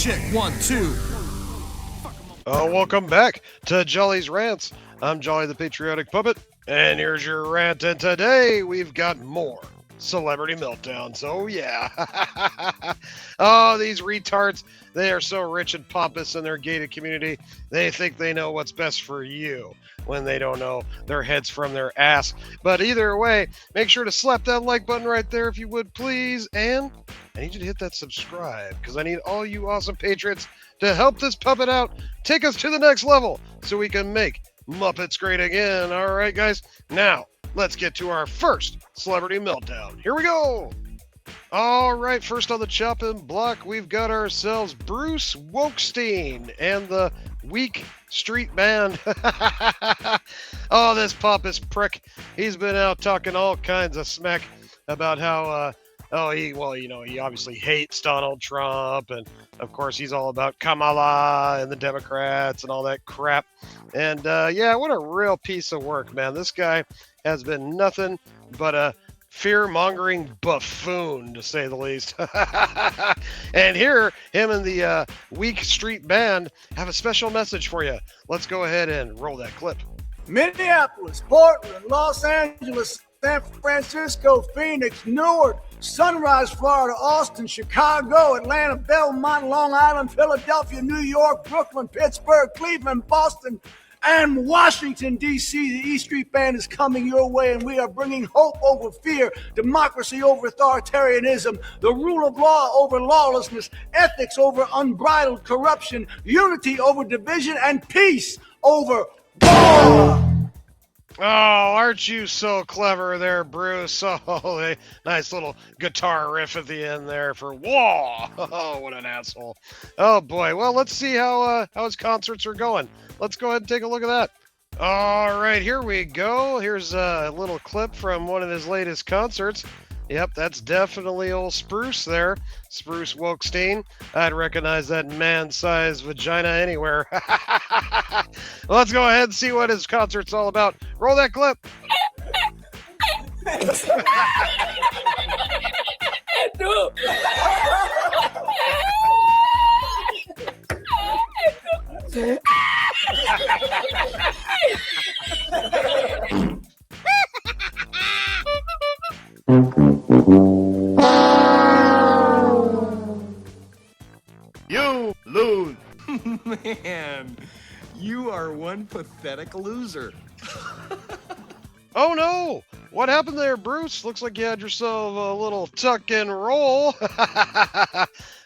check, 1, 2. Welcome back to Jolly's Rants. I'm Jolly the Patriotic Puppet, and here's your rant, and today we've got more celebrity meltdowns. Oh, yeah. Oh, these retards, they are so rich and pompous in their gated community, they think they know what's best for you when they don't know their heads from their ass. But either way, make sure to slap that like button right there if you would, please, and I need you to hit that subscribe, because I need all you awesome patriots to help this puppet out, take us to the next level, so we can make Muppets great again. All right, guys. Now, let's get to our first celebrity meltdown. Here we go. All right, first on the chopping block, we've got ourselves Bruce Wokestein and the Weak Street Band. Oh, this pompous prick. He's been out talking all kinds of smack about how, he obviously hates Donald Trump, and of course he's all about Kamala and the Democrats and all that crap. And what a real piece of work, man. This guy has been nothing but a fear-mongering buffoon, to say the least. And here, him and the Weak Street Band have a special message for you. Let's go ahead and roll that clip. Minneapolis, Portland, Los Angeles, San Francisco, Phoenix, Newark, Sunrise, Florida, Austin, Chicago, Atlanta, Belmont, Long Island, Philadelphia, New York, Brooklyn, Pittsburgh, Cleveland, Boston, and Washington, D.C. The E Street Band is coming your way, and we are bringing hope over fear, democracy over authoritarianism, the rule of law over lawlessness, ethics over unbridled corruption, unity over division, and peace over war. Oh, aren't you so clever there, Bruce? Oh, nice little guitar riff at the end there for "Whoa!" Oh, what an asshole. Oh, boy. Well, let's see how his concerts are going. Let's go ahead and take a look at that. All right, here we go. Here's a little clip from one of his latest concerts. Yep, that's definitely old Spruce there. Spruce Wokestein. I'd recognize that man-sized vagina anywhere. Let's go ahead and see what his concert's all about. Roll that clip. You lose. Man, you are one pathetic loser. Oh no! What happened there, Bruce? Looks like you had yourself a little tuck and roll.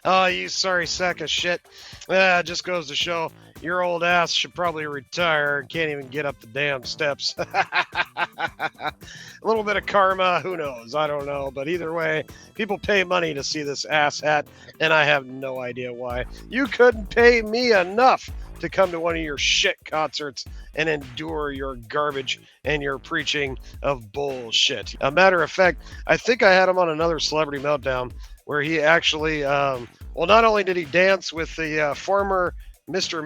Oh, you sorry sack of shit. It just goes to show your old ass should probably retire and can't even get up the damn steps. A little bit of karma, who knows? I don't know. But either way, people pay money to see this ass hat, and I have no idea why. You couldn't pay me enough to come to one of your shit concerts and endure your garbage and your preaching of bullshit. A matter of fact, I think I had him on another Celebrity Meltdown where he actually, not only did he dance with the former Mr.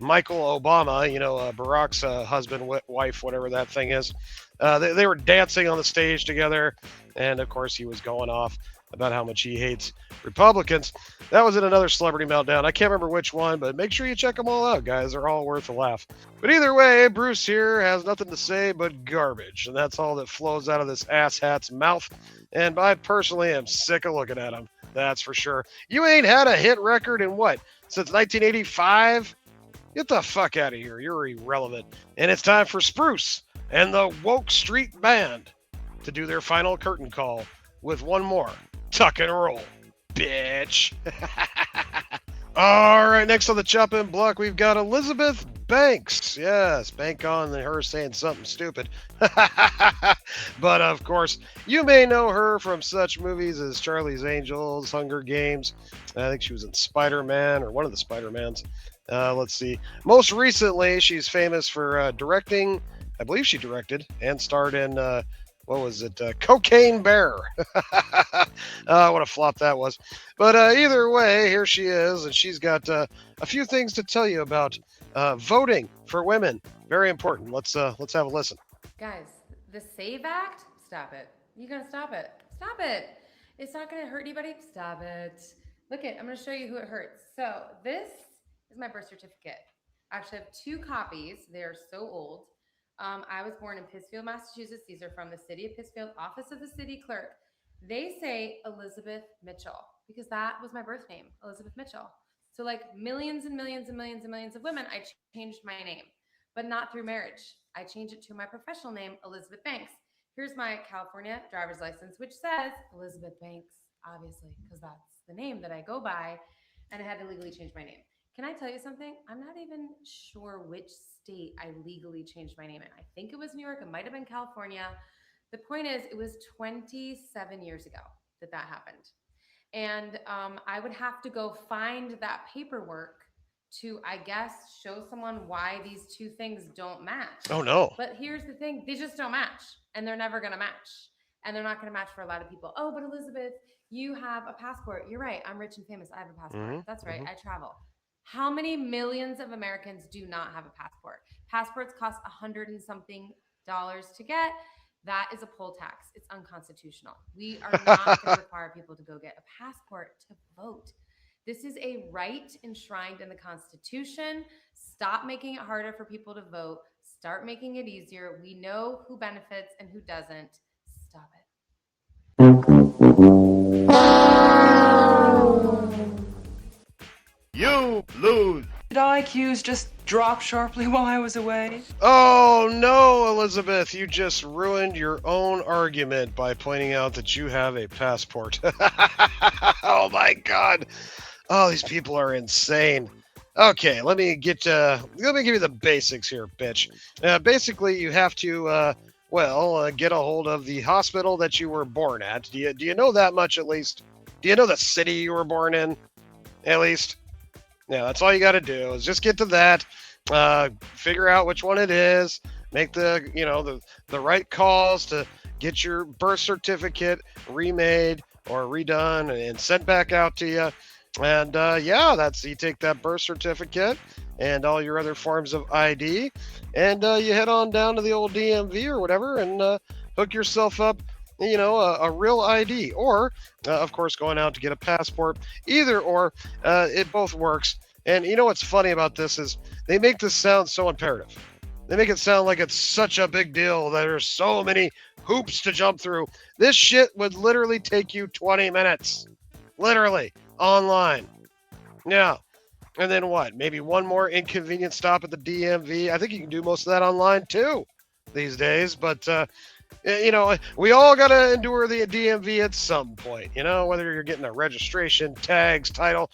Michael Obama, Barack's husband, wife, whatever that thing is. They were dancing on the stage together, and of course he was going off about how much he hates Republicans. That was in another Celebrity Meltdown. I can't remember which one, but make sure you check them all out, guys. They're all worth a laugh. But either way, Bruce here has nothing to say but garbage, and that's all that flows out of this asshat's mouth. And I personally am sick of looking at him. That's for sure. You ain't had a hit record in what? Since 1985? Get the fuck out of here. You're irrelevant. And it's time for Spruce and the Woke Street Band to do their final curtain call with one more tuck and roll, bitch. All right, next on the chopping block, we've got Elizabeth Banks. Yes, bank on her saying something stupid. But of course, you may know her from such movies as Charlie's Angels, Hunger Games. I think she was in Spider-Man, or one of the Spider-Mans. Let's see. Most recently, she's famous for directing. I believe she directed and starred in, Cocaine Bear. What a flop that was. But either way, here she is, and she's got a few things to tell you about voting for women. Very important. Let's have a listen. Guys, the SAVE Act, stop it. You gotta stop it. Stop it. It's not gonna hurt anybody. Stop it. Look it, I'm going to show you who it hurts. So this is my birth certificate. I actually have 2 copies. They're so old. I was born in Pittsfield, Massachusetts. These are from the city of Pittsfield, Office of the City Clerk. They say Elizabeth Mitchell because that was my birth name, Elizabeth Mitchell. So like millions and millions and millions and millions of women, I changed my name, but not through marriage. I changed it to my professional name, Elizabeth Banks. Here's my California driver's license, which says Elizabeth Banks, obviously, because that's the name that I go by, and I had to legally change my name. Can I tell you something? I'm not even sure which state I legally changed my name in. I think it was New York. It might have been California. The point is, it was 27 years ago that happened. And I would have to go find that paperwork to, I guess, show someone why these 2 things don't match. Oh, no. But here's the thing. They just don't match. And they're never going to match. And they're not going to match for a lot of people. Oh, but Elizabeth, you have a passport. You're right. I'm rich and famous. I have a passport. Mm-hmm. That's right. I travel. How many millions of Americans do not have a passport? Passports cost $100 and something to get. That is a poll tax. It's unconstitutional. We are not going to require people to go get a passport to vote. This is a right enshrined in the Constitution. Stop making it harder for people to vote. Start making it easier. We know who benefits and who doesn't. Stop it. You lose. Did IQs just drop sharply while I was away? Oh no, Elizabeth, you just ruined your own argument by pointing out that you have a passport. Oh my God. Oh, these people are insane. Okay, let me give you the basics here, bitch. Basically, you have to, get a hold of the hospital that you were born at. Do you know that much at least? Do you know the city you were born in, at least? Yeah, that's all you got to do is just get to that, figure out which one it is, make the right calls to get your birth certificate remade or redone and sent back out to you. And you take that birth certificate and all your other forms of ID, and you head on down to the old DMV or whatever and hook yourself up, a real ID, or of course going out to get a passport. Either or, it both works. And you know what's funny about this is they make this sound so imperative. They make it sound like it's such a big deal that there's so many hoops to jump through. This shit would literally take you 20 minutes. Literally. Online. Yeah. And then what? Maybe one more inconvenient stop at the DMV. I think you can do most of that online too these days. But, we all got to endure the DMV at some point. Whether you're getting a registration, tags, title,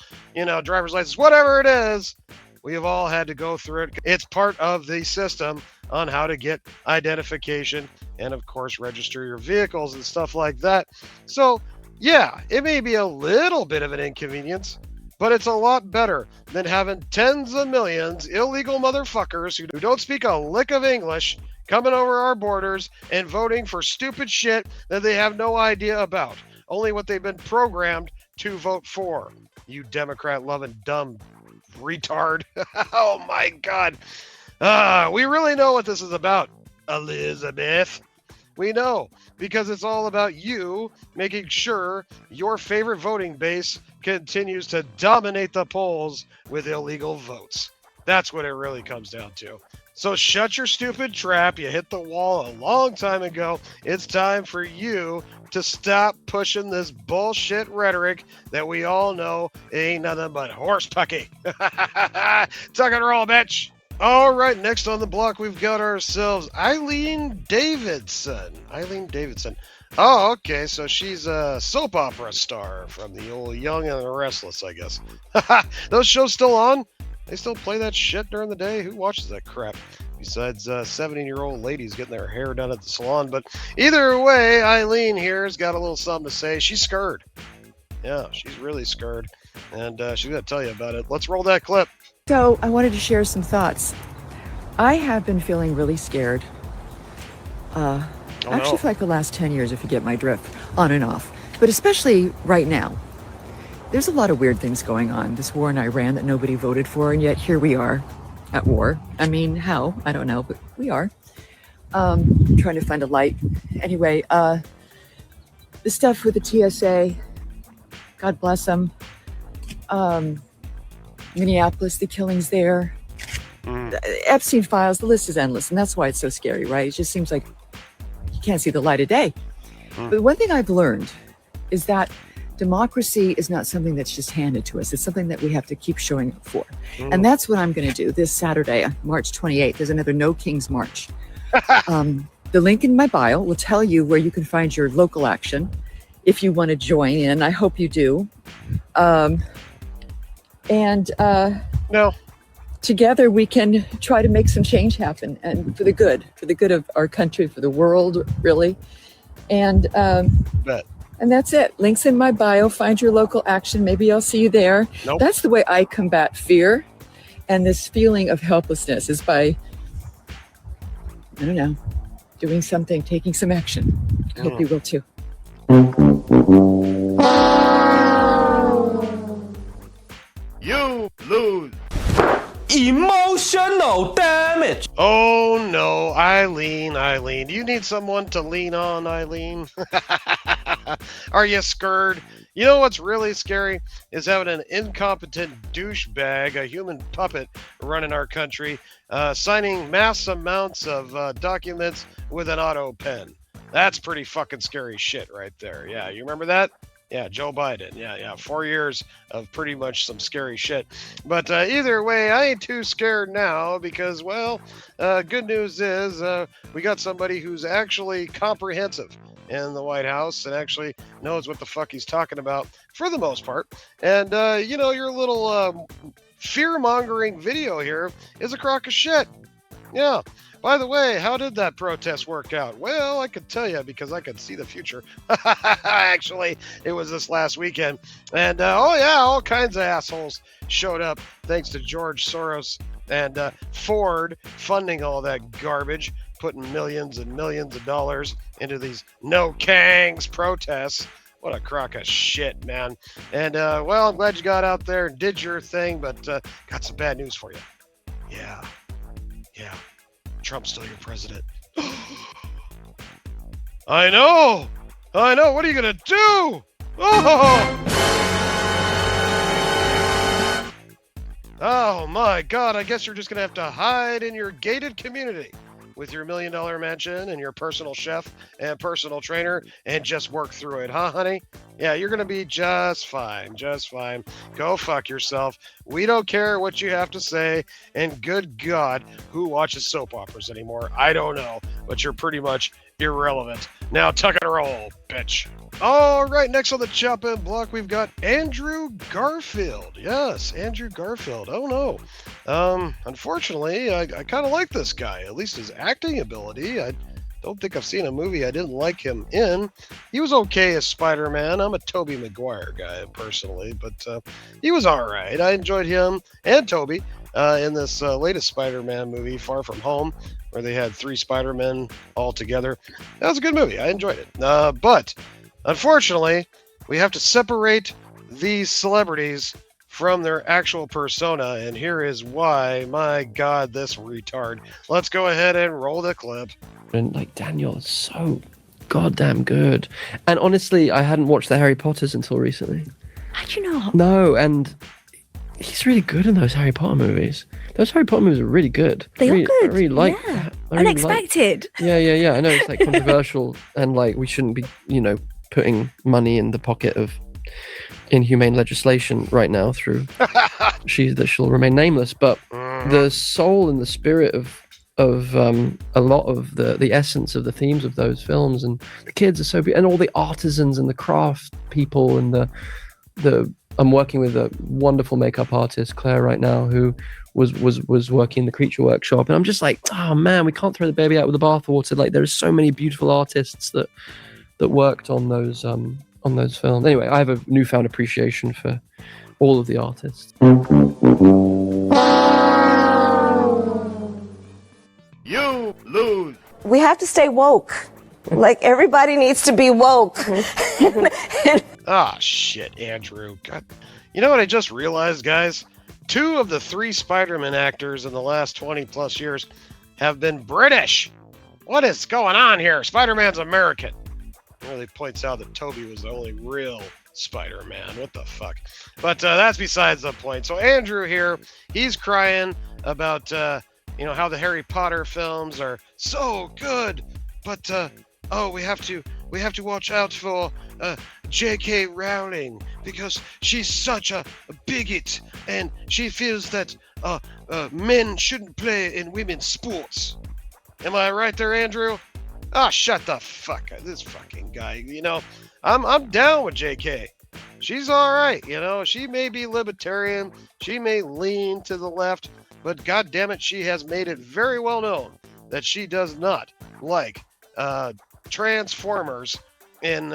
driver's license, whatever it is, we have all had to go through it. It's part of the system on how to get identification and, of course, register your vehicles and stuff like that. So, yeah, it may be a little bit of an inconvenience, but it's a lot better than having tens of millions illegal motherfuckers who don't speak a lick of English coming over our borders and voting for stupid shit that they have no idea about, only what they've been programmed to vote for. You Democrat-loving dumb retard. Oh my God. We really know what this is about, Elizabeth. We know, because it's all about you making sure your favorite voting base continues to dominate the polls with illegal votes. That's what it really comes down to. So shut your stupid trap. You hit the wall a long time ago. It's time for you to stop pushing this bullshit rhetoric that we all know ain't nothing but horse pucky. Tuck and roll, bitch. All right, next on the block, we've got ourselves Eileen Davidson. Oh, okay, so she's a soap opera star from the old Young and the Restless, I guess. Those shows still on? They still play that shit during the day? Who watches that crap? Besides 17-year-old ladies getting their hair done at the salon. But either way, Eileen here has got a little something to say. She's scared. Yeah, she's really scared. And she's going to tell you about it. Let's roll that clip. So I wanted to share some thoughts. I have been feeling really scared. Actually, for like the last 10 years, if you get my drift, on and off. But especially right now. There's a lot of weird things going on. This war in Iran that nobody voted for, and yet here we are at war. I mean, how? I don't know, but we are. Trying to find a light. Anyway, the stuff with the TSA, God bless them. Minneapolis, the killings there. Epstein files, the list is endless, and that's why it's so scary, right? It just seems like you can't see the light of day. But one thing I've learned is that democracy is not something that's just handed to us. It's something that we have to keep showing up for. And that's what I'm going to do this Saturday, March 28th. There's another No Kings March. The link in my bio will tell you where you can find your local action if you want to join in. I hope you do. No. Together we can try to make some change happen, and for the good of our country, for the world, really. And Bet. and that's it. Links in my bio. Find your local action. Maybe I'll see you there. Nope. That's the way I combat fear and this feeling of helplessness, is by, I don't know, doing something, taking some action. I hope you will too. You lose. Emotional damage. Oh no, Eileen. Do you need someone to lean on, Eileen? Are you scared? You know what's really scary is having an incompetent douchebag, a human puppet, running our country, signing mass amounts of documents with an auto pen. That's pretty fucking scary shit right there. Yeah, you remember that? Yeah, Joe Biden. Yeah. 4 years of pretty much some scary shit. But either way, I ain't too scared now because, well, good news is we got somebody who's actually comprehensive in the White House and actually knows what the fuck he's talking about for the most part. And, your little fear-mongering video here is a crock of shit. Yeah. By the way, how did that protest work out? Well, I could tell you because I could see the future. Actually, it was this last weekend. And, all kinds of assholes showed up thanks to George Soros and Ford funding all that garbage, putting millions and millions of dollars into these No Kangs protests. What a crock of shit, man. And, I'm glad you got out there and did your thing, but got some bad news for you. Yeah. Trump's still your president. I know. What are you going to do? Oh, my God. I guess you're just going to have to hide in your gated community with your $1 million mansion and your personal chef and personal trainer and just work through it, huh, honey? Yeah, you're going to be just fine. Go fuck yourself. We don't care what you have to say. And good God, who watches soap operas anymore? I don't know, but you're pretty much irrelevant. Now tuck and roll, bitch. All right, next on the chop-in block, we've got Andrew Garfield. Yes, Andrew Garfield. Oh, no. Unfortunately, I kind of like this guy, at least his acting ability. I don't think I've seen a movie I didn't like him in. He was okay as Spider-Man. I'm a Tobey Maguire guy, personally, but he was all right. I enjoyed him and Tobey in this latest Spider-Man movie, Far From Home, where they had 3 Spider-Men all together. That was a good movie. I enjoyed it. But unfortunately, we have to separate these celebrities from their actual persona, and here is why. My God, this retard. Let's go ahead and roll the clip. And Daniel is so goddamn good. And honestly, I hadn't watched the Harry Potters until recently. How'd you know? No, and he's really good in those Harry Potter movies. Those Harry Potter movies are really good. They are good. I really like that. Unexpected. Yeah. I know it's controversial and we shouldn't be, putting money in the pocket of inhumane legislation right now through she'll remain nameless. But the soul and the spirit of a lot of the essence of the themes of those films, and the kids are so beautiful, and all the artisans and the craft people, and the I'm working with a wonderful makeup artist, Claire, right now, who was working in the Creature Workshop, and I'm just like, oh man, we can't throw the baby out with the bathwater. There are so many beautiful artists that worked on those films. Anyway, I have a newfound appreciation for all of the artists. You lose. We have to stay woke. Everybody needs to be woke. Shit, Andrew. God. You know what I just realized, guys? 2 of the 3 Spider-Man actors in the last 20 plus years have been British. What is going on here? Spider-Man's American. It really points out that Tobey was the only real Spider-Man. What the fuck? But that's besides the point. So Andrew here, he's crying about how the Harry Potter films are so good, but we have to watch out for J.K. Rowling because she's such a bigot and she feels that men shouldn't play in women's sports. Am I right there, Andrew? Ah, shut the fuck up. This fucking guy, I'm down with J.K. She's all right, She may be libertarian, she may lean to the left, but goddammit, she has made it very well known that she does not like transformers in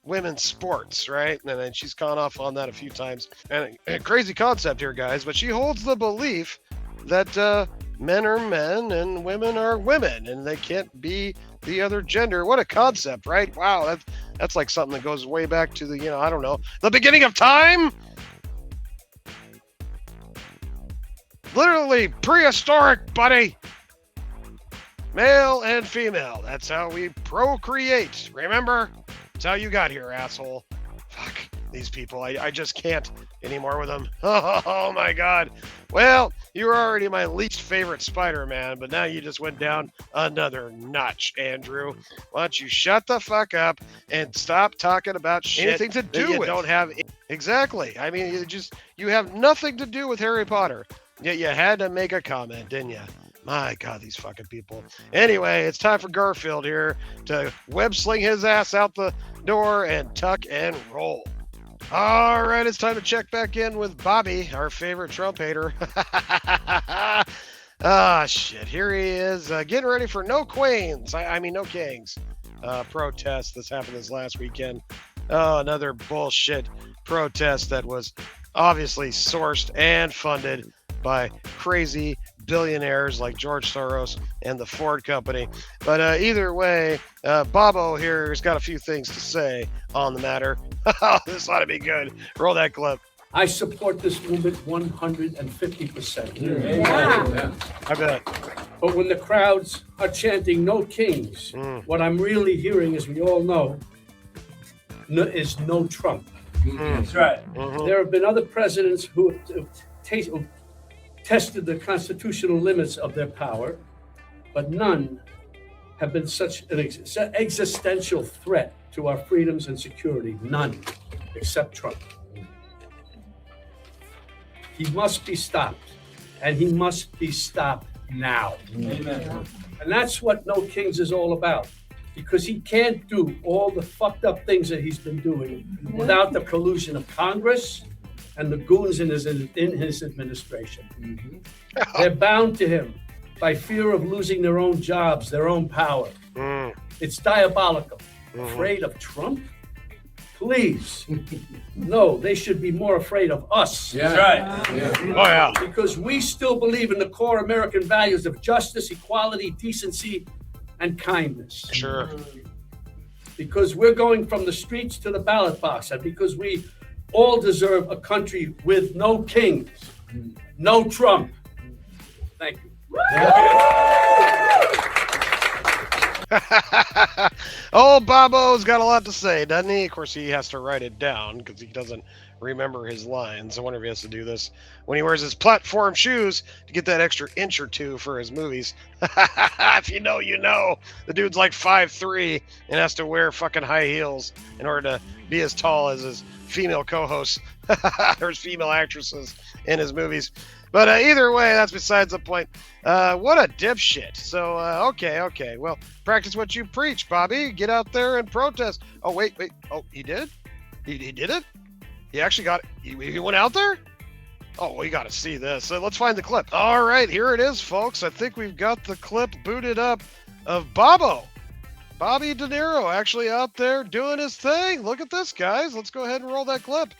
women's sports, right? And then she's gone off on that a few times. And a crazy concept here, guys, but she holds the belief that men are men and women are women, and they can't be the other gender. What a concept, right? Wow, that's like something that goes way back to the, I don't know, the beginning of time? Literally prehistoric, buddy. Male and female. That's how we procreate. Remember? That's how you got here, asshole. Fuck these people. I just can't anymore with them. Oh my god. Well, you were already my least favorite Spider-Man, but now you just went down another notch, Andrew. Why don't you shut the fuck up and stop talking about shit Anything to do that you with. don't have. Exactly. I mean, you have nothing to do with Harry Potter. Yet you had to make a comment, didn't you? My God, these fucking people. Anyway, it's time for Garfield here to web sling his ass out the door and tuck and roll. All right, it's time to check back in with Bobby, our favorite Trump hater. Shit. Here he is, getting ready for No Queens. No Kings protest that's happened this last weekend. Oh, another bullshit protest that was obviously sourced and funded by crazy billionaires like George Soros and the Ford Company. But either way, Bobo here has got a few things to say on the matter. This ought to be good. Roll that clip. I support this movement 150%. Yeah. I bet. But when the crowds are chanting "No Kings," what I'm really hearing, as we all know, is "No Trump." That's right. Mm-hmm. There have been other presidents who have tested the constitutional limits of their power, but none have been such an existential threat to our freedoms and security. None, except Trump. He must be stopped, and he must be stopped now. Amen. And that's what No Kings is all about, because he can't do all the fucked up things that he's been doing without the collusion of Congress and the goons in his administration. They're bound to him by fear of losing their own jobs, their own power. It's diabolical. Afraid of Trump? Please. No, they should be more afraid of us. Yeah. That's right. Yeah. Oh, yeah. Because we still believe in the core American values of justice, equality, decency, and kindness. Sure. Because we're going from the streets to the ballot box, and because we all deserve a country with no kings, no Trump. Thank you. Oh, Bobo's got a lot to say, doesn't he? Of course, he has to write it down because he doesn't remember his lines. I wonder if he has to do this when he wears his platform shoes to get that extra inch or two for his movies. If you know, you know. The dude's like 5'3" and has to wear fucking high heels in order to be as tall as his female co-hosts or his female actresses in his movies. But either way, that's besides the point. What a dipshit. So, okay. Well, practice what you preach, Bobby. Get out there and protest. Oh, wait. Oh, he did? He did it? He actually got it. He went out there? Oh, we got to see this. So let's find the clip. All right, here it is, folks. I think we've got the clip booted up of Bobby De Niro actually out there doing his thing. Look at this, guys. Let's go ahead and roll that clip.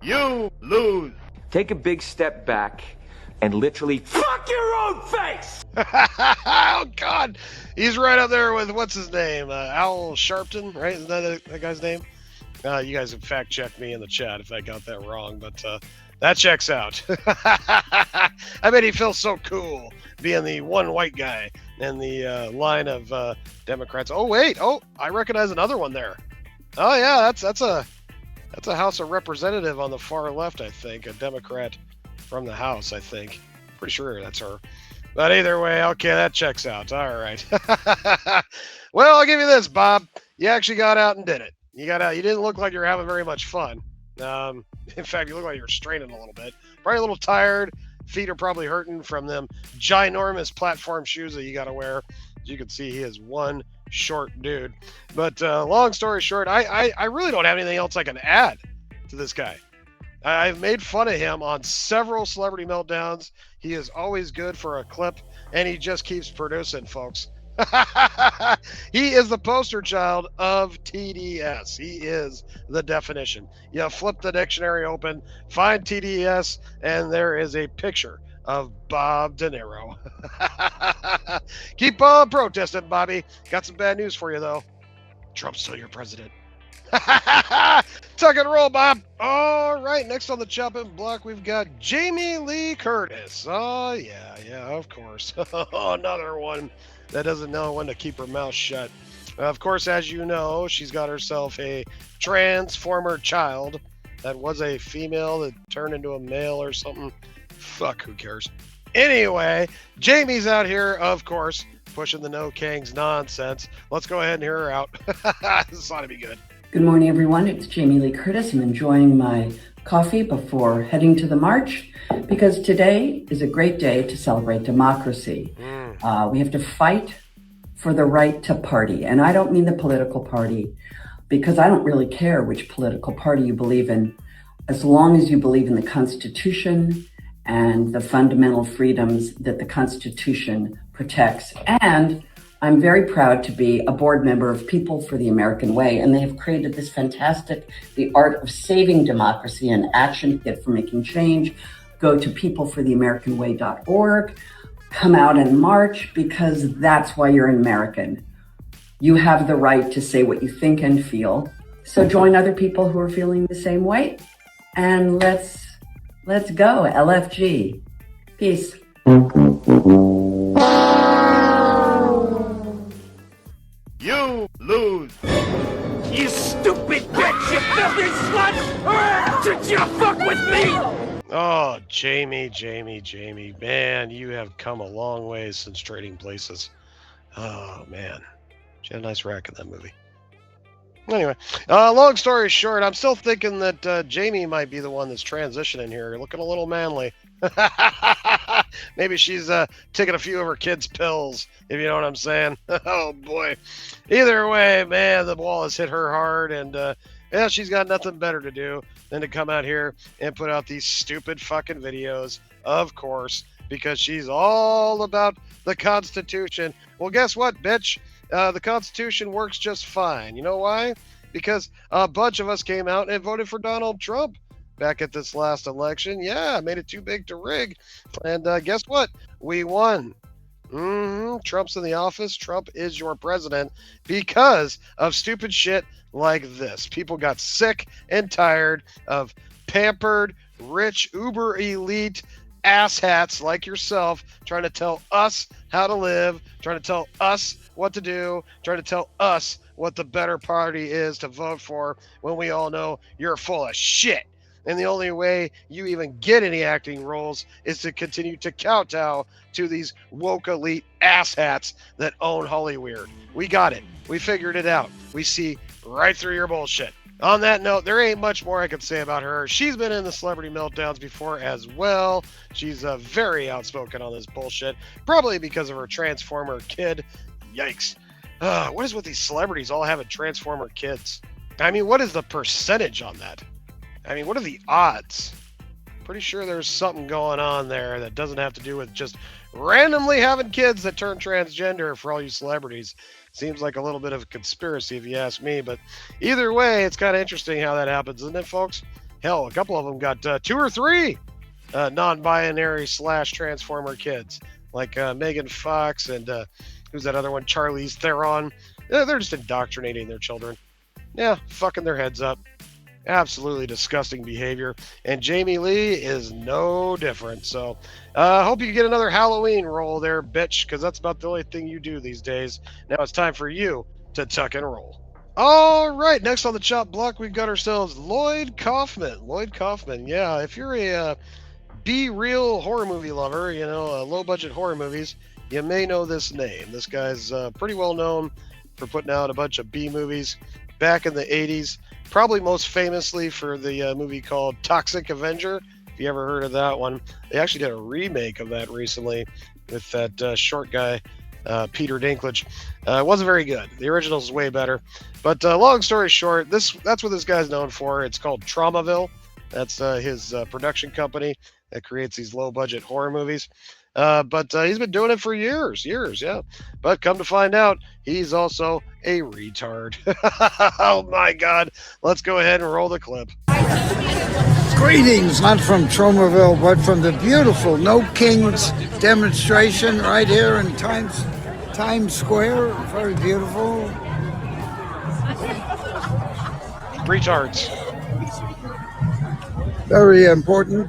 You lose. take a big step back and literally fuck your own face. Oh God, he's right up there with what's his name, Al Sharpton, right? Isn't that that guy's name? You guys have fact checked me in the chat if I got that wrong, but that checks out. I bet he feels so cool being the one white guy in the line of Democrats. Oh wait, I recognize another one there. Oh yeah, that's a House of Representative on the far left, I think, a Democrat from the House, I think. Pretty sure that's her. But either way, okay, that checks out. All right. Well, I'll give you this, Bob. You actually got out and did it. You got out. You didn't look like you were having very much fun. In fact, you look like you were straining a little bit. Probably a little tired. Feet are probably hurting from them ginormous platform shoes that you got to wear. As you can see, he is one short dude. But long story short, I really don't have anything else I can add to this guy. I've made fun of him on several Celebrity Meltdowns. He is always good for a clip, and he just keeps producing, folks. He is the poster child of TDS. He is the definition. You flip the dictionary open, find TDS, and there is a picture of Bob De Niro. Keep on protesting, Bobby. Got some bad news for you, though. Trump's still your president. Tuck and roll, Bob. All right, next on the chopping block, we've got Jamie Lee Curtis. Oh, yeah, of course. Another one that doesn't know when to keep her mouth shut. Of course, as you know, she's got herself a transformer child that was a female that turned into a male or something. Fuck, who cares? Anyway, Jamie's out here, of course, pushing the No Kings nonsense. Let's go ahead and hear her out. This ought to be good. Good morning, everyone. It's Jamie Lee Curtis. I'm enjoying my coffee before heading to the march because today is a great day to celebrate democracy. We have to fight for the right to party. And I don't mean the political party because I don't really care which political party you believe in, as long as you believe in the Constitution and the fundamental freedoms that the Constitution protects. And I'm very proud to be a board member of People for the American Way, and they have created this fantastic, The Art of Saving Democracy, an action kit for making change. Go to peoplefortheamericanway.org, come out and march, because that's why you're an American. You have the right to say what you think and feel. So join other people who are feeling the same way, and let's go, LFG. Peace. You lose. You stupid bitch! You filthy slut! Did you fuck with me? Oh, Jamie. Man, you have come a long way since Trading Places. Oh, man. She had a nice rack in that movie. Anyway, long story short, I'm still thinking that Jamie might be the one that's transitioning here, looking a little manly. Maybe she's taking a few of her kids' pills, if you know what I'm saying. Oh, boy. Either way, man, the ball has hit her hard, and she's got nothing better to do than to come out here and put out these stupid fucking videos, of course, because she's all about the Constitution. Well, guess what, bitch? The Constitution works just fine. You know why? Because a bunch of us came out and voted for Donald Trump back at this last election. Yeah, made it too big to rig. And guess what? We won. Trump's in the office. Trump is your president because of stupid shit like this. People got sick and tired of pampered, rich, uber elite asshats like yourself trying to tell us how to live, trying to tell us what to do, trying to tell us what the better party is to vote for when we all know you're full of shit. And the only way you even get any acting roles is to continue to kowtow to these woke elite asshats that own Hollyweird. We got it. We figured it out. We see right through your bullshit. On that note, there ain't much more I can say about her. She's been in the Celebrity Meltdowns before as well. She's very outspoken on this bullshit, probably because of her Transformer kid. Yikes. What is with these celebrities all having Transformer kids? I mean, what is the percentage on that? I mean, what are the odds? Pretty sure there's something going on there that doesn't have to do with just randomly having kids that turn transgender for all you celebrities. Seems like a little bit of a conspiracy if you ask me, but either way, it's kind of interesting how that happens, isn't it, folks? Hell, a couple of them got 2 or 3 non-binary / transformer kids like Megan Fox and who's that other one, Charlize Theron. They're just indoctrinating their children. Yeah, fucking their heads up. Absolutely disgusting behavior. And Jamie Lee is no different. So hope you get another Halloween roll there, bitch, because that's about the only thing you do these days. Now it's time for you to tuck and roll. All right, next on the chop block, we've got ourselves Lloyd Kaufman. Lloyd Kaufman, yeah, if you're a be-real horror movie lover, low-budget horror movies, you may know this name. This guy's pretty well known for putting out a bunch of B-movies back in the 80s, probably most famously for the movie called Toxic Avenger, if you ever heard of that one. They actually did a remake of that recently with that short guy, Peter Dinklage. It wasn't very good. The original's way better. But long story short, that's what this guy's known for. It's called Traumaville. That's his production company that creates these low-budget horror movies. But he's been doing it for years, yeah. But come to find out, he's also a retard. Oh my God. Let's go ahead and roll the clip. Greetings, not from Tromaville, but from the beautiful No Kings demonstration right here in Times Square. Very beautiful. Retards. Very important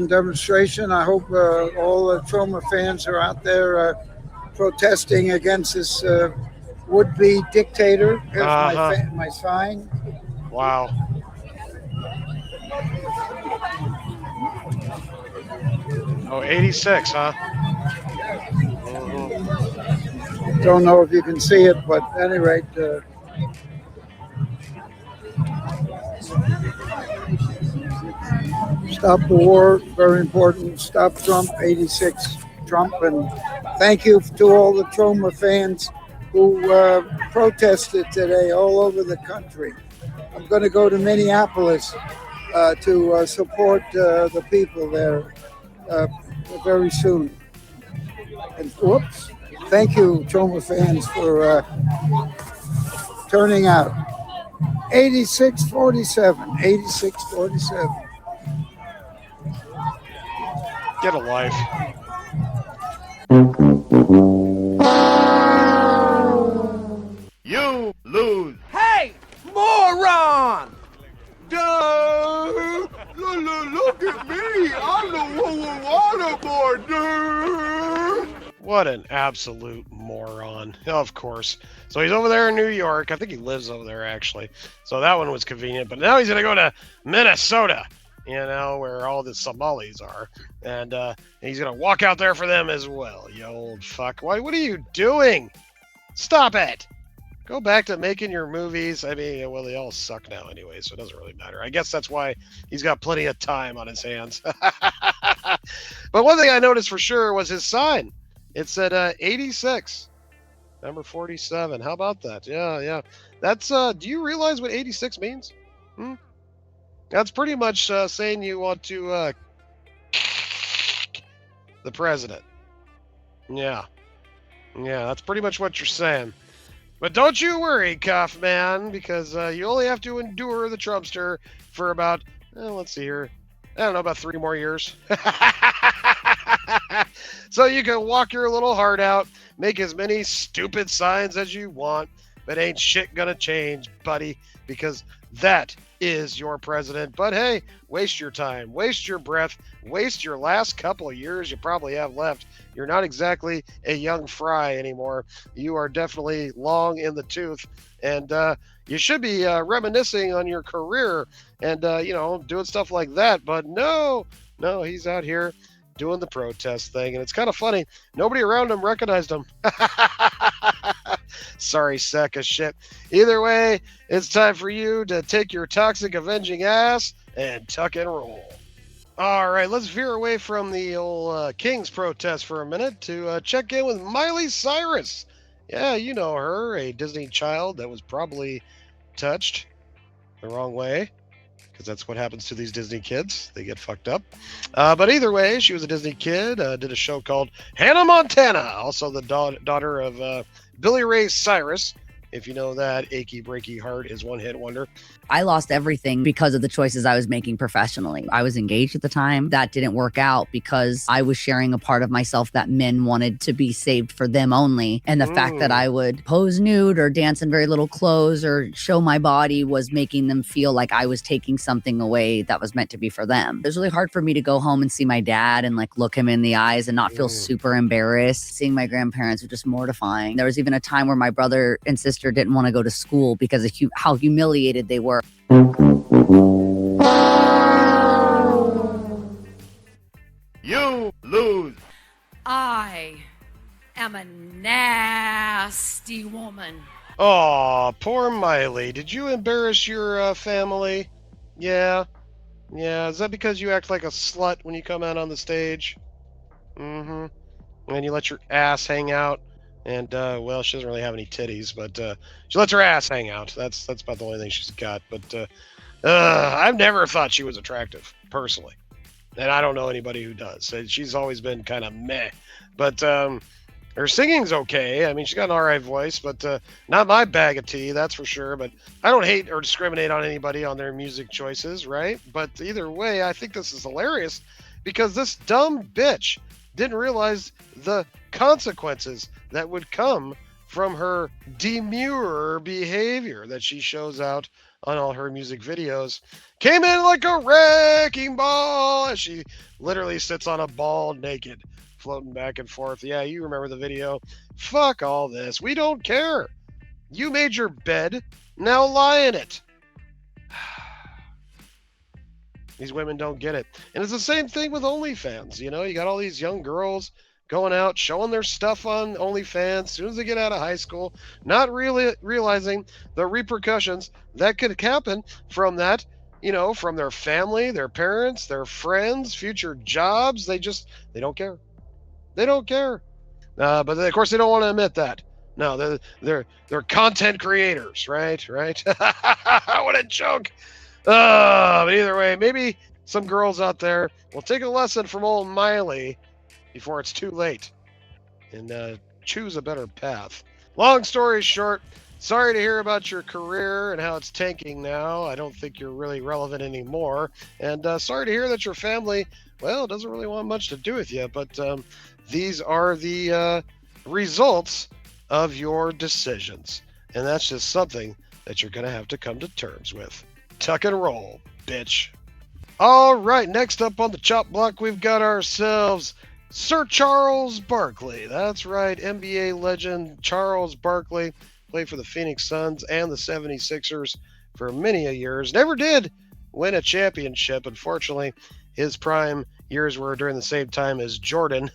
demonstration. I hope all the Troma fans are out there protesting against this would-be dictator. Here's my sign. Wow. Oh, 86, huh? Don't know if you can see it, but at any rate, stop the war, very important. Stop Trump, 86 Trump. And thank you to all the Troma fans who protested today all over the country. I'm going to go to Minneapolis to support the people there very soon. And whoops, thank you, Troma fans, for turning out. 86-47, 86-47. Get a life. You lose. Hey, moron! Duh! Look at me! I'm the waterboard, dude! What an absolute moron. Of course. So he's over there in New York. I think he lives over there, actually. So that one was convenient. But now he's going to go to Minnesota, where all the Somalis are. And he's going to walk out there for them as well, you old fuck. What are you doing? Stop it! Go back to making your movies. I mean, well, they all suck now anyway, so it doesn't really matter. I guess that's why he's got plenty of time on his hands. But one thing I noticed for sure was his sign. It said 86, number 47. How about that? Yeah. That's, do you realize what 86 means? That's pretty much saying you want to the president. Yeah, that's pretty much what you're saying. But don't you worry, Kaufman, because you only have to endure the Trumpster for about, let's see here, I don't know, about 3 more years. So you can walk your little heart out, make as many stupid signs as you want, but ain't shit gonna change, buddy, because that is your president. But hey, waste your time, waste your breath, waste your last couple of years you probably have left. You're not exactly a young fry anymore. You are definitely long in the tooth, and you should be reminiscing on your career and doing stuff like that. But no, he's out here doing the protest thing, and it's kind of funny. Nobody around him recognized him. Sorry, sack of shit. Either way, it's time for you to take your toxic avenging ass and tuck and roll. All right, let's veer away from the old King's protest for a minute to check in with Miley Cyrus. Yeah, you know her, a Disney child that was probably touched the wrong way, because that's what happens to these Disney kids. They get fucked up. But either way, she was a Disney kid, did a show called Hannah Montana, also the daughter of Billy Ray Cyrus, If you know that, Achy Breaky Heart is one hit wonder. I lost everything because of the choices I was making professionally. I was engaged at the time. That didn't work out because I was sharing a part of myself that men wanted to be saved for them only. And the fact that I would pose nude or dance in very little clothes or show my body was making them feel like I was taking something away that was meant to be for them. It was really hard for me to go home and see my dad and like look him in the eyes and not feel super embarrassed. Seeing my grandparents was just mortifying. There was even a time where my brother and sister didn't want to go to school because of how humiliated they were. You lose. I am a nasty woman. Oh, poor Miley. Did you embarrass your family? Yeah. Yeah. Is that because you act like a slut when you come out on the stage? Mm-hmm. And you let your ass hang out. And, well, she doesn't really have any titties, but she lets her ass hang out. That's about the only thing she's got. But I've never thought she was attractive, personally. And I don't know anybody who does. She's always been kind of meh. But her singing's okay. I mean, she's got an all right voice, but not my bag of tea, that's for sure. But I don't hate or discriminate on anybody on their music choices, right? But either way, I think this is hilarious because this dumb bitch didn't realize the consequences that would come from her demure behavior that she shows out on all her music videos. Came in like a wrecking ball as she literally sits on a ball naked, floating back and forth. Yeah, you remember the video. Fuck all this. We don't care. You made your bed. Now lie in it. These women don't get it. And it's the same thing with OnlyFans. You know, you got all these young girls going out, showing their stuff on OnlyFans as soon as they get out of high school, not really realizing the repercussions that could happen from that, you know, from their family, their parents, their friends, future jobs. They don't care. They don't care. But of course they don't want to admit that. No, they're content creators, right? Right? What a joke. But either way, maybe some girls out there will take a lesson from old Miley before it's too late and choose a better path. Long story short, sorry to hear about your career and how it's tanking now. I don't think you're really relevant anymore. And sorry to hear that your family, well, doesn't really want much to do with you. But these are the results of your decisions. And that's just something that you're going to have to come to terms with. Tuck and roll, bitch. All right, next up on the chop block, we've got ourselves Sir Charles Barkley. That's right, NBA legend Charles Barkley played for the Phoenix Suns and the 76ers for many a years. Never did win a championship. Unfortunately, his prime years were during the same time as Jordan.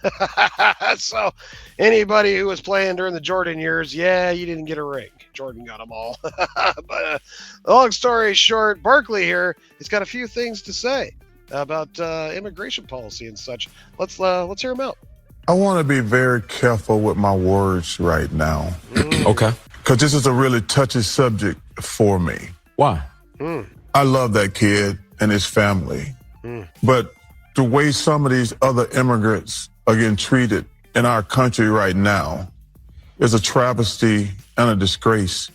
So anybody who was playing during the Jordan years, yeah, you didn't get a ring. Jordan got them all. But long story short, Barkley here has got a few things to say about immigration policy and such. Let's hear him out. I want to be very careful with my words right now. Okay. Because this is a really touchy subject for me. Why? I love that kid and his family. But the way some of these other immigrants are getting treated in our country right now is a travesty and a disgrace.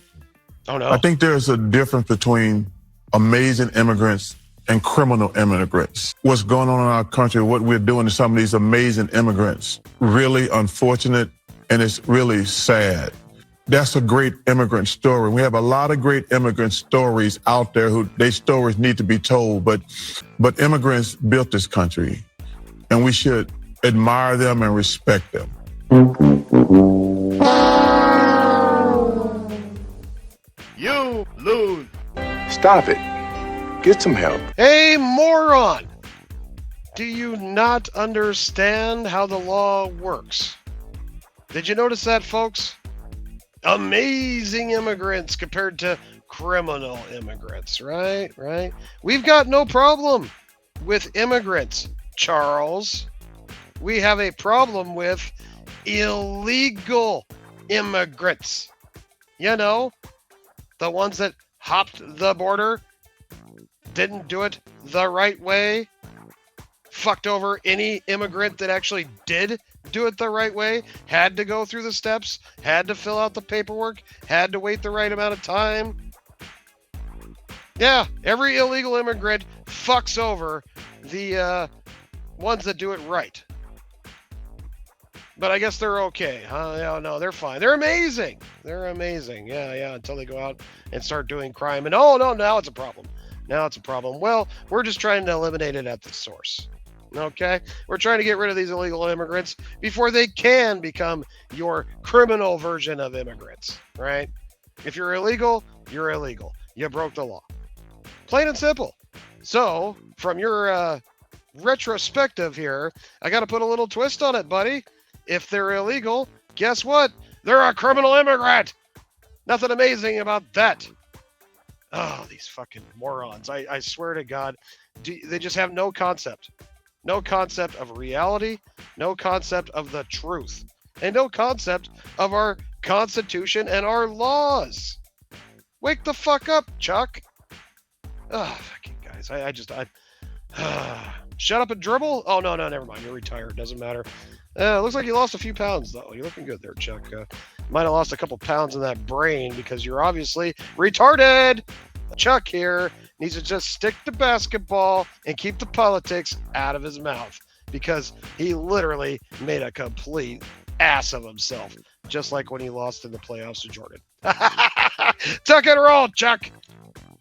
Oh, no. I think there's a difference between amazing immigrants and criminal immigrants. What's going on in our country, what we're doing to some of these amazing immigrants, really unfortunate, and it's really sad. That's a great immigrant story. We have a lot of great immigrant stories out there who their stories need to be told, but immigrants built this country, and we should admire them and respect them. You lose. Stop it. Get some help. Hey, moron! Do you not understand how the law works? Did you notice that, folks? Amazing immigrants compared to criminal immigrants, right? Right? We've got no problem with immigrants, Charles. We have a problem with illegal immigrants. You know, the ones that hopped the border, didn't do it the right way, fucked over any immigrant that actually did do it the right way, had to go through the steps, had to fill out the paperwork, had to wait the right amount of time. Yeah, every illegal immigrant fucks over the ones that do it right. But I guess they're okay, huh? Yeah, no, they're fine. They're amazing. They're amazing. Yeah, until they go out and start doing crime. And oh, no, now it's a problem. Now it's a problem. Well, we're just trying to eliminate it at the source. Okay? We're trying to get rid of these illegal immigrants before they can become your criminal version of immigrants, right? If you're illegal, you're illegal. You broke the law. Plain and simple. So, from your retrospective here, I got to put a little twist on it, buddy. If they're illegal, guess what? They're a criminal immigrant. Nothing amazing about that. Oh, these fucking morons. I swear to God, they just have no concept. No concept of reality, no concept of the truth, and no concept of our Constitution and our laws. Wake the fuck up, Chuck. Oh, fucking guys. Shut up and dribble? Oh, no, never mind. You're retired. Doesn't matter. Looks like you lost a few pounds, though. You're looking good there, Chuck. Might have lost a couple pounds in that brain because you're obviously retarded. Chuck here needs to just stick to basketball and keep the politics out of his mouth because he literally made a complete ass of himself, just like when he lost in the playoffs to Jordan. Tuck and roll, Chuck.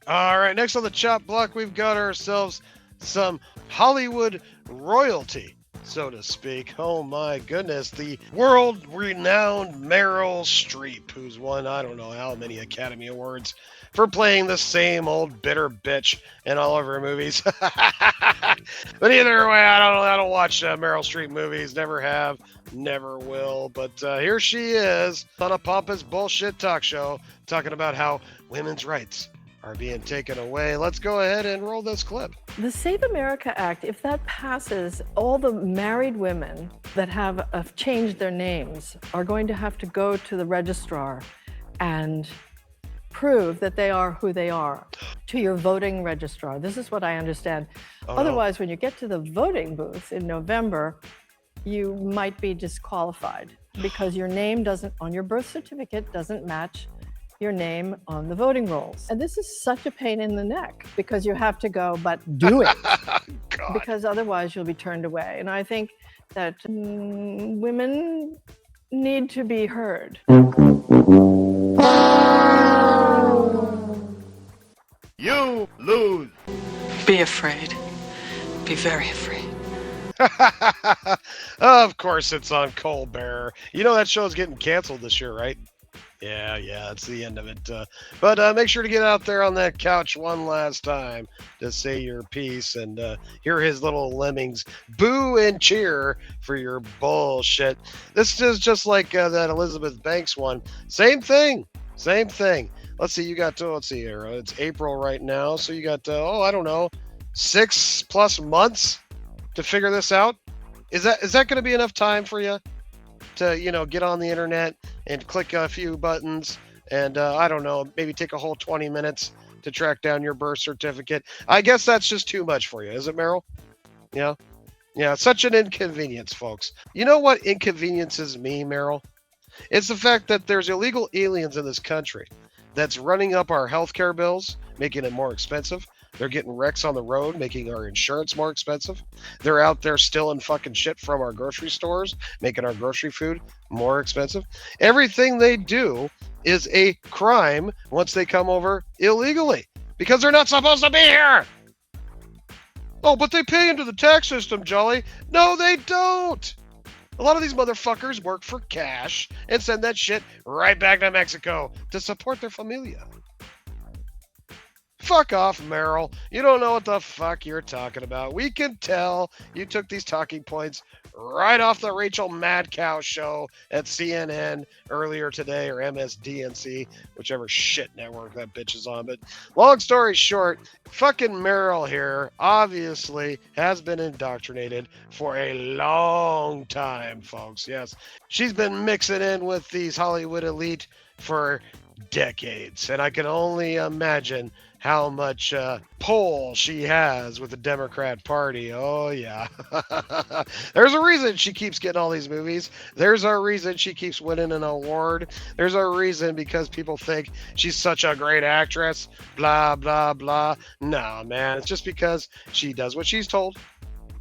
All right, next on the chop block, we've got ourselves some Hollywood royalty, so to speak. Oh my goodness, the world-renowned Meryl Streep, who's won I don't know how many Academy Awards for playing the same old bitter bitch in all of her movies. But either way, I don't watch Meryl Streep movies. Never have, never will. But here she is on a pompous bullshit talk show talking about how women's rights are being taken away. Let's go ahead and roll this clip. The Save America Act, if that passes, all the married women that have changed their names are going to have to go to the registrar and prove that they are who they are to your voting registrar. This is what I understand. Oh, Otherwise, when you get to the voting booth in November, you might be disqualified because your name doesn't, on your birth certificate, doesn't match your name on the voting rolls. And this is such a pain in the neck because you have to go, but do it. Because otherwise you'll be turned away. And I think that women need to be heard. You lose. Be afraid. Be very afraid. Of course it's on Colbert. You know that show's getting canceled this year, right? Yeah, it's the end of it. But make sure to get out there on that couch one last time to say your piece and hear his little lemmings boo and cheer for your bullshit. This is just like that Elizabeth Banks one. Same thing. Let's see, you got to, let's see here. It's April right now, so you got, I don't know, 6+ months to figure this out. Is that going to be enough time for you to, get on the internet and click a few buttons and, I don't know, maybe take a whole 20 minutes to track down your birth certificate? I guess that's just too much for you, is it, Meryl? Yeah, it's such an inconvenience, folks. You know what inconveniences me, Meryl? It's the fact that there's illegal aliens in this country that's running up our healthcare bills, making it more expensive. They're getting wrecks on the road, making our insurance more expensive. They're out there stealing fucking shit from our grocery stores, making our grocery food more expensive. Everything they do is a crime once they come over illegally because they're not supposed to be here. Oh, but they pay into the tax system, Jolly. No, they don't. A lot of these motherfuckers work for cash and send that shit right back to Mexico to support their familia. Fuck off, Meryl. You don't know what the fuck you're talking about. We can tell you took these talking points right off the Rachel Mad Cow show at CNN earlier today, or MSDNC, whichever shit network that bitch is on. But long story short, fucking Meryl here obviously has been indoctrinated for a long time, folks. Yes, she's been mixing in with these Hollywood elite for decades, and I can only imagine how much pull she has with the Democrat Party. Oh, yeah. There's a reason she keeps getting all these movies. There's a reason she keeps winning an award. There's a reason because people think she's such a great actress. Blah, blah, blah. No, man. It's just because she does what she's told.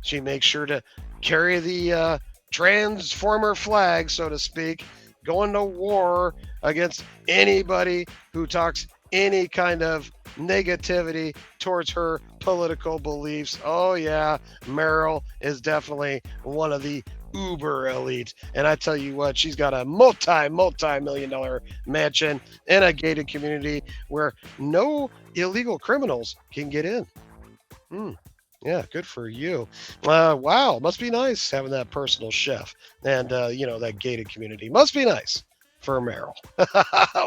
She makes sure to carry the transformer flag, so to speak, going to war against anybody who talks any kind of negativity towards her political beliefs. Oh yeah, Meryl is definitely one of the uber elite. And I tell you what, she's got a multi-million-dollar mansion in a gated community where no illegal criminals can get in. Yeah, good for you. Wow, must be nice having that personal chef and, that gated community. Must be nice for Meryl.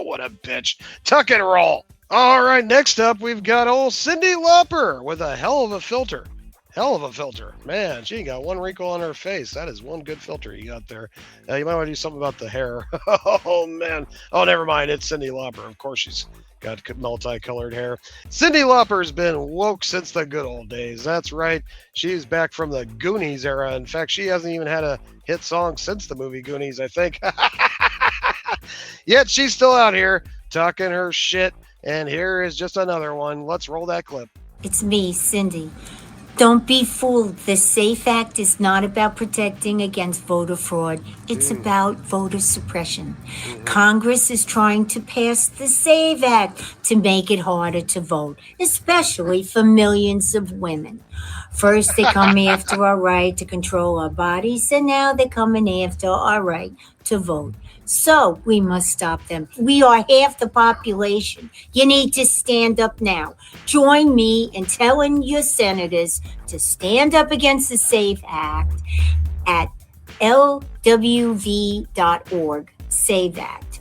What a bitch. Tuck and roll. All right, next up, we've got old Cyndi Lauper with a hell of a filter. Hell of a filter. Man, she ain't got one wrinkle on her face. That is one good filter you got there. You might want to do something about the hair. Oh, man. Oh, never mind. It's Cyndi Lauper. Of course, she's got multicolored hair. Cyndi Lauper's been woke since the good old days. That's right. She's back from the Goonies era. In fact, she hasn't even had a hit song since the movie Goonies, I think. Yet she's still out here talking her shit. And here is just another one. Let's roll that clip. It's me, Cyndi. Don't be fooled. The SAFE Act is not about protecting against voter fraud. It's about voter suppression. Congress is trying to pass the SAVE Act to make it harder to vote, especially for millions of women. First, they come after our right to control our bodies, and now they're coming after our right to vote. So we must stop them. We are half the population. You need to stand up now. Join me in telling your senators to stand up against the SAFE Act at lwv.org. SAVE Act.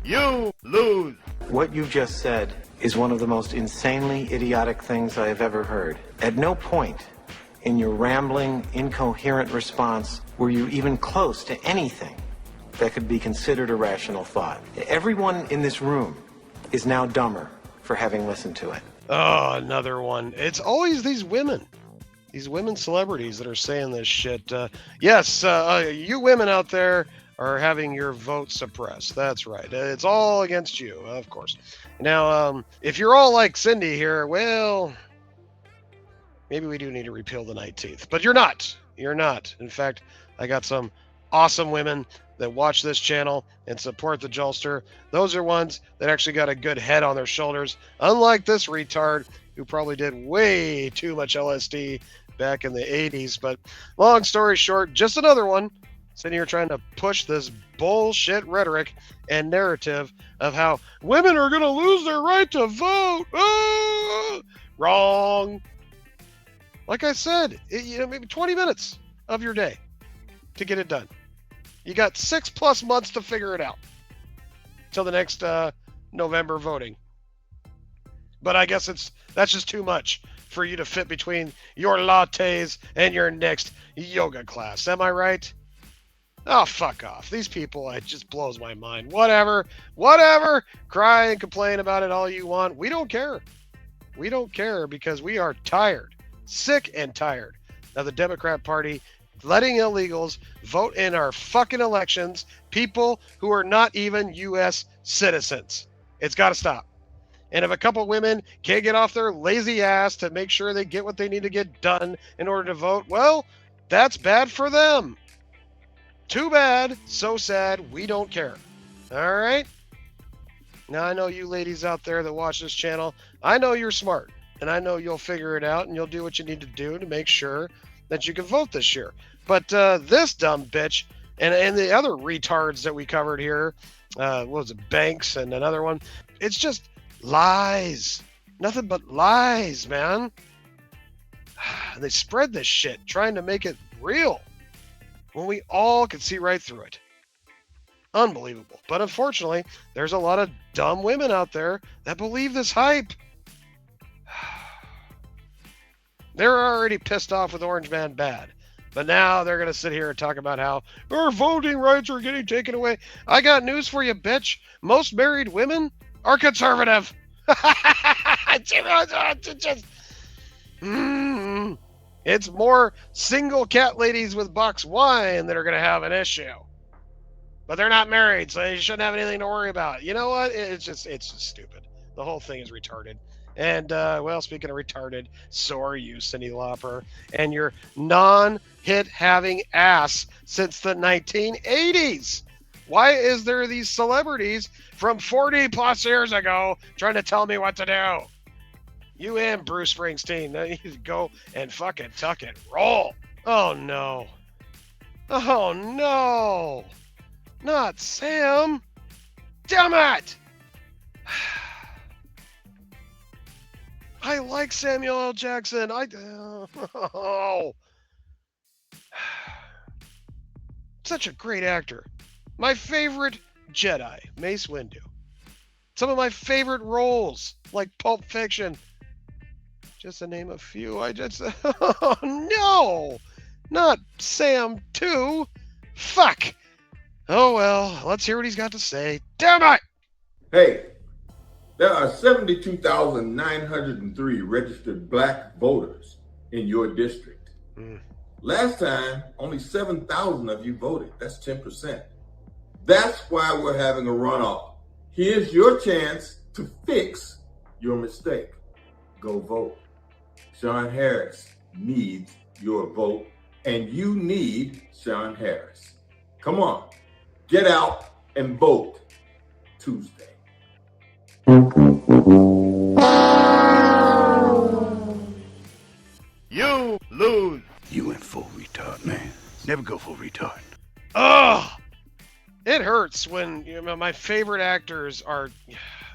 You lose. What you just said is one of the most insanely idiotic things I have ever heard. At no point in your rambling, incoherent response were you even close to anything that could be considered a rational thought. Everyone in this room is now dumber for having listened to it. Oh, another one. It's always these women celebrities that are saying this shit. Yes, you women out there are having your vote suppressed. That's right. It's all against you, of course. Now, if you're all like Cyndi here, well, maybe we do need to repeal the 19th, but you're not. You're not. In fact, I got some awesome women that watch this channel and support the Jolster. Those are ones that actually got a good head on their shoulders, unlike this retard who probably did way too much LSD back in the 80s. But long story short, just another one sitting here trying to push this bullshit rhetoric and narrative of how women are going to lose their right to vote. Ah! Wrong. Like I said, maybe 20 minutes of your day to get it done. You got 6+ months to figure it out till the next November voting. But I guess that's just too much for you to fit between your lattes and your next yoga class. Am I right? Oh, fuck off. These people, it just blows my mind. Whatever. Cry and complain about it all you want. We don't care. We don't care because we are tired. Sick and tired of the Democrat Party letting illegals vote in our fucking elections, people who are not even U.S. citizens. It's got to stop. And if a couple women can't get off their lazy ass to make sure they get what they need to get done in order to vote, well, that's bad for them. Too bad, so sad, we don't care. All right? Now, I know you ladies out there that watch this channel, I know you're smart. And I know you'll figure it out and you'll do what you need to do to make sure that you can vote this year. But this dumb bitch and the other retards that we covered here, what was it, Banks and another one, it's just lies. Nothing but lies, man. They spread this shit trying to make it real when we all can see right through it. Unbelievable. But unfortunately, there's a lot of dumb women out there that believe this hype. They're already pissed off with Orange Man Bad. But now they're going to sit here and talk about how our voting rights are getting taken away. I got news for you, bitch. Most married women are conservative. It's more single cat ladies with box wine that are going to have an issue. But they're not married, so they shouldn't have anything to worry about. You know what? It's just stupid. The whole thing is retarded. And, well, speaking of retarded, so are you, Cyndi Lauper, and your non-hit having ass since the 1980s. Why is there these celebrities from 40 plus years ago trying to tell me what to do? You and Bruce Springsteen, you need to go and fucking tuck and roll. Oh, no. Oh, no. Not Sam. Damn it. I like Samuel L. Jackson. Such a great actor. My favorite Jedi, Mace Windu. Some of my favorite roles, like Pulp Fiction. Just to name a few, oh no! Not Sam too. Fuck. Oh well, let's hear what he's got to say. Damn it! Hey, there are 72,903 registered black voters in your district. Last time, only 7,000 of you voted. That's 10%. That's why we're having a runoff. Here's your chance to fix your mistake. Go vote. Sean Harris needs your vote, and you need Sean Harris. Come on, get out and vote Tuesday. You lose. You went full retard, man. Never go full retard. Ugh! It hurts when my favorite actors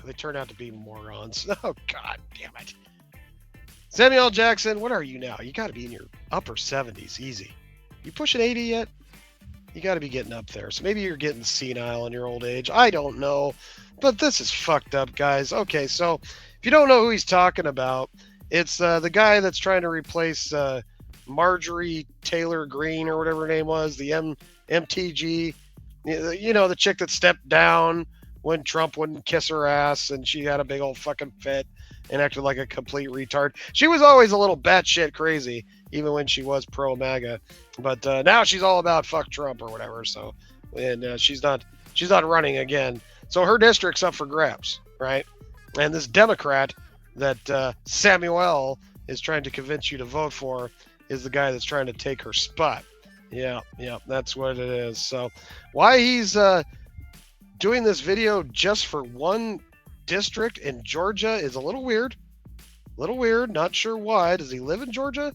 they turn out to be morons. Oh, God damn it. Samuel L. Jackson, what are you now? You got to be in your upper 70s, easy. You pushing 80 yet? You got to be getting up there. So maybe you're getting senile in your old age. I don't know. But this is fucked up, guys. Okay, so if you don't know who he's talking about, it's the guy that's trying to replace Marjorie Taylor Greene or whatever her name was, the MTG. You know, the chick that stepped down when Trump wouldn't kiss her ass and she had a big old fucking fit and acted like a complete retard. She was always a little batshit crazy, even when she was pro-MAGA. But now she's all about fuck Trump or whatever. So, and she's not running again. So her district's up for grabs, right? And this Democrat that Samuel is trying to convince you to vote for is the guy that's trying to take her spot. Yeah, that's what it is. So why he's doing this video just for one district in Georgia is a little weird. Not sure why. Does he live in Georgia?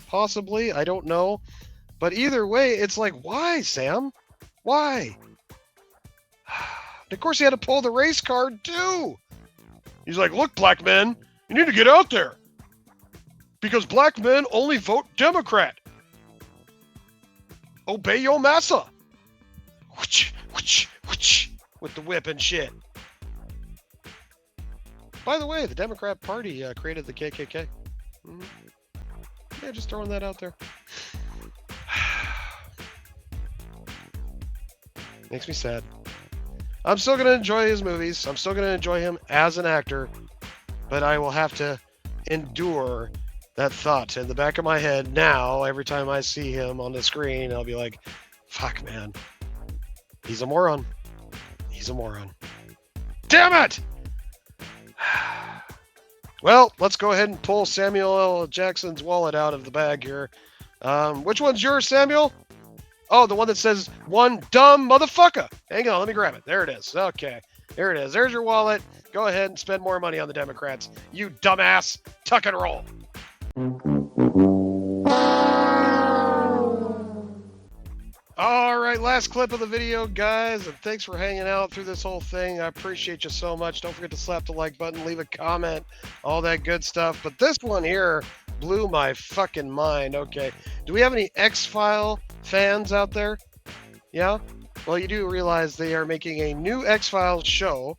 Possibly. I don't know. But either way, it's like, why, Sam? Why? Of course, he had to pull the race card, too. He's like, look, black men, you need to get out there. Because black men only vote Democrat. Obey your massa. With the whip and shit. By the way, the Democrat Party created the KKK. Yeah, just throwing that out there. Makes me sad. I'm still going to enjoy his movies. I'm still going to enjoy him as an actor. But I will have to endure that thought in the back of my head now. Every time I see him on the screen, I'll be like, fuck, man. He's a moron. He's a moron. Damn it! Well, let's go ahead and pull Samuel L. Jackson's wallet out of the bag here. Which one's yours, Samuel? Oh, the one that says, one dumb motherfucker. Hang on, let me grab it. There it is. Okay, there it is. There's your wallet. Go ahead and spend more money on the Democrats. You dumbass. Tuck and roll. All right, last clip of the video, guys, and thanks for hanging out through this whole thing. I appreciate you so much. Don't forget to slap the like button, leave a comment, all that good stuff. But this one here blew my fucking mind. Okay, do we have any X-File fans out there? Yeah? Well, you do realize they are making a new X-Files show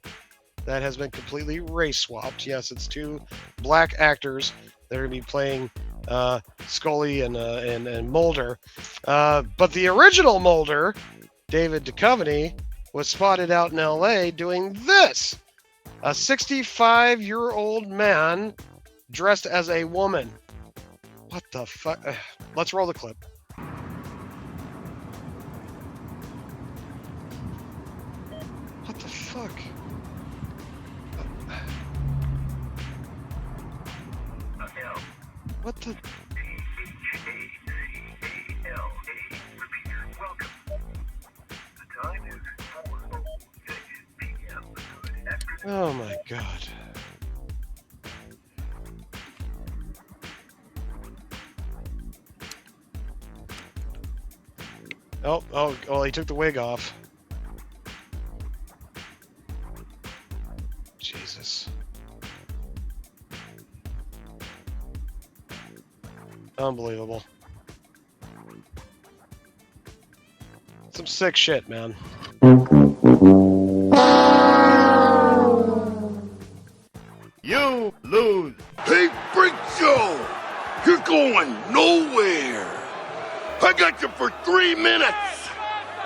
that has been completely race swapped. Yes, it's two black actors that are going to be playing Scully and Mulder. But the original Mulder, David Duchovny, was spotted out in L.A. doing this. A 65-year-old man dressed as a woman. What the fuck? Let's roll the clip. What the fuck? What the? Oh my god. Oh, he took the wig off. Jesus. Unbelievable. Some sick shit, man. You lose. Hey, Freak Show! You're going nowhere! I got you for 3 minutes!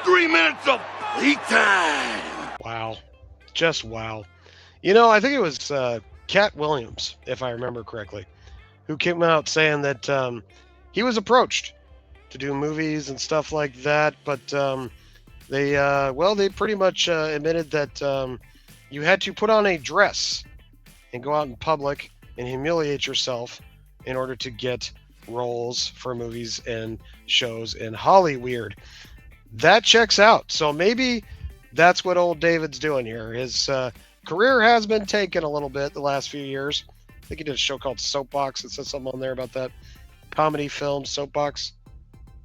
3 minutes of playtime! Wow. Just wow. You know, I think it was Cat Williams, if I remember correctly, who came out saying that he was approached to do movies and stuff like that, but they pretty much admitted that you had to put on a dress and go out in public and humiliate yourself in order to get roles for movies and shows in Hollyweird. That checks out. So maybe that's what old David's doing here. His career has been taken a little bit the last few years. I think he did a show called Soapbox. It says something on there about that comedy film Soapbox,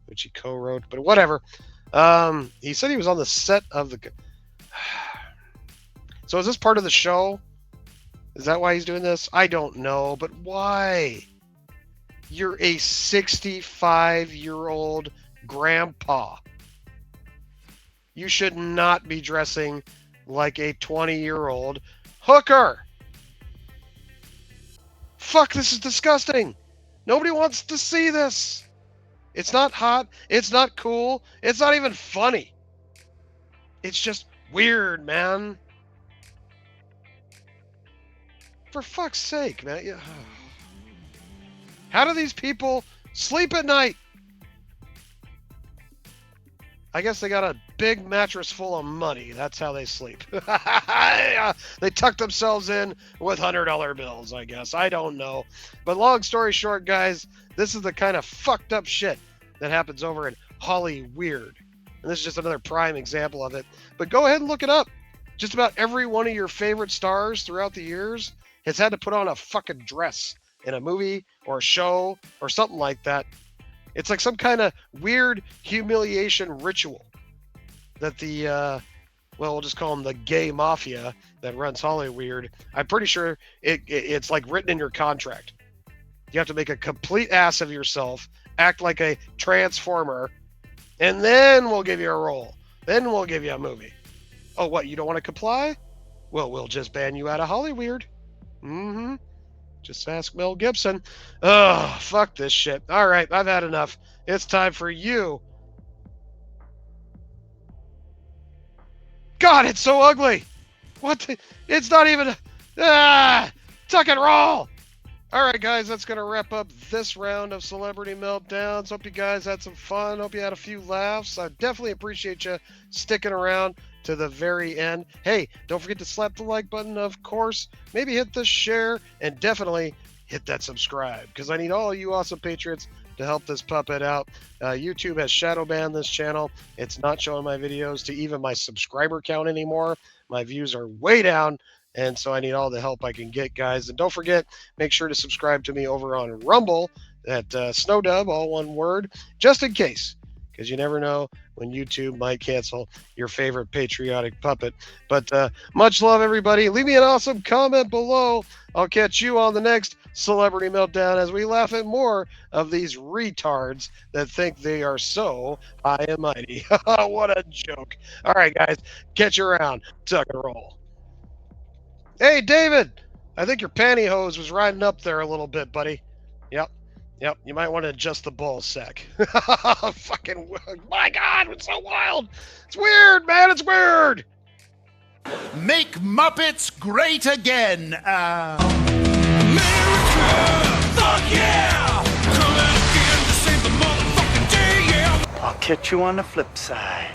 which he co-wrote, but whatever. He said he was on the set of the... So is this part of the show? Is that why he's doing this? I don't know, but why? You're a 65-year-old grandpa. You should not be dressing like a 20-year-old hooker. Fuck, this is disgusting. Nobody wants to see this. It's not hot. It's not cool. It's not even funny. It's just weird, man. For fuck's sake, man. How do these people sleep at night? I guess they got a big mattress full of money. That's how they sleep. They tuck themselves in with $100 bills, I guess. I don't know. But long story short, guys, this is the kind of fucked up shit that happens over in Hollyweird. And this is just another prime example of it. But go ahead and look it up. Just about every one of your favorite stars throughout the years has had to put on a fucking dress in a movie or a show or something like that. It's like some kind of weird humiliation ritual that the, we'll just call them the gay mafia that runs Hollyweird. I'm pretty sure it's like written in your contract. You have to make a complete ass of yourself, act like a transformer, and then we'll give you a role. Then we'll give you a movie. Oh, what? You don't want to comply? Well, we'll just ban you out of Hollyweird. Mm-hmm. Just ask Mel Gibson. Oh, fuck this shit. All right, I've had enough. It's time for you. God, it's so ugly. What the? It's not even... tuck and roll. All right, guys, that's going to wrap up this round of Celebrity Meltdowns. Hope you guys had some fun. Hope you had a few laughs. I definitely appreciate you sticking around to the very end. Hey, don't forget to slap the like button, of course. Maybe hit the share and definitely hit that subscribe because I need all you awesome patriots to help this puppet out. YouTube has shadow banned this channel. It's not showing my videos to even my subscriber count anymore. My views are way down, and so I need all the help I can get, guys. And don't forget, make sure to subscribe to me over on Rumble at Snowdub, all one word, just in case, because you never know when YouTube might cancel your favorite patriotic puppet. But much love, everybody. Leave me an awesome comment below. I'll catch you on the next Celebrity Meltdown as we laugh at more of these retards that think they are so high and mighty. What a joke. All right, guys, catch you around. Tuck and roll. Hey, David, I think your pantyhose was riding up there a little bit, buddy. Yep. Yep, you might want to adjust the ball sack. Fucking, my God, it's so wild. It's weird, man, it's weird. Make Muppets great again. America, fuck yeah! Come out again to save the motherfucking day, yeah! I'll catch you on the flip side.